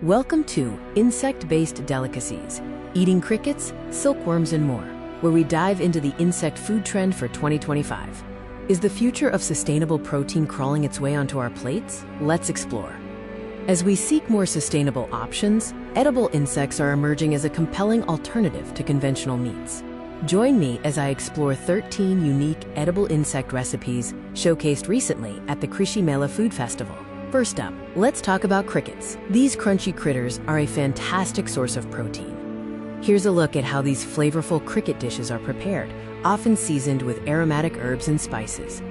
Welcome to Insect-Based Delicacies, Eating Crickets, Silkworms, and More, where we dive into the insect food trend for 2025. Is the future of sustainable protein crawling its way onto our plates? Let's explore. As we seek more sustainable options, edible insects are emerging as a compelling alternative to conventional meats. Join me as I explore 13 unique edible insect recipes showcased recently at the Krishi Mela Food Festival. First up, let's talk about crickets. These crunchy critters are a fantastic source of protein. Here's a look at how these flavorful cricket dishes are prepared, often seasoned with aromatic herbs and spices.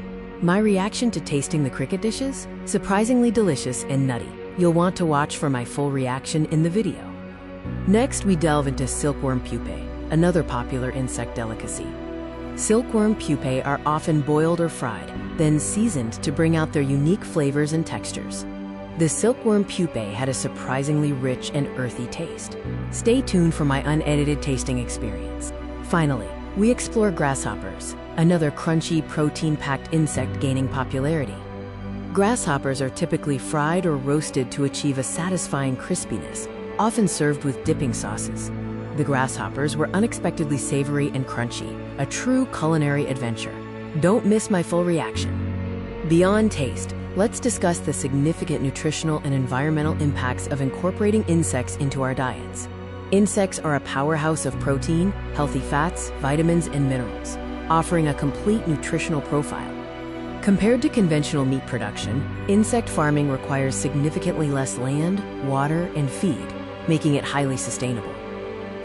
My reaction to tasting the cricket dishes? Surprisingly delicious and nutty. You'll want to watch for my full reaction in the video. Next, we delve into silkworm pupae, another popular insect delicacy. Silkworm pupae are often boiled or fried, then seasoned to bring out their unique flavors and textures. The silkworm pupae had a surprisingly rich and earthy taste. Stay tuned for my unedited tasting experience. Finally, we explore grasshoppers, another crunchy, protein-packed insect gaining popularity. Grasshoppers are typically fried or roasted to achieve a satisfying crispiness, often served with dipping sauces. The grasshoppers were unexpectedly savory and crunchy, a true culinary adventure. Don't miss my full reaction. Beyond taste, let's discuss the significant nutritional and environmental impacts of incorporating insects into our diets. Insects are a powerhouse of protein, healthy fats, vitamins, and minerals, offering a complete nutritional profile. Compared to conventional meat production, insect farming requires significantly less land, water, and feed, making it highly sustainable.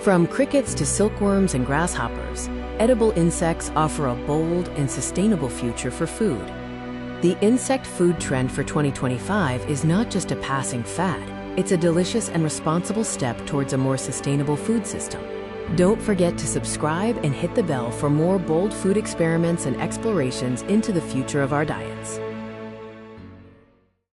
From crickets to silkworms and grasshoppers, edible insects offer a bold and sustainable future for food. The insect food trend for 2025 is not just a passing fad, it's a delicious and responsible step towards a more sustainable food system. Don't forget to subscribe and hit the bell for more bold food experiments and explorations into the future of our diets.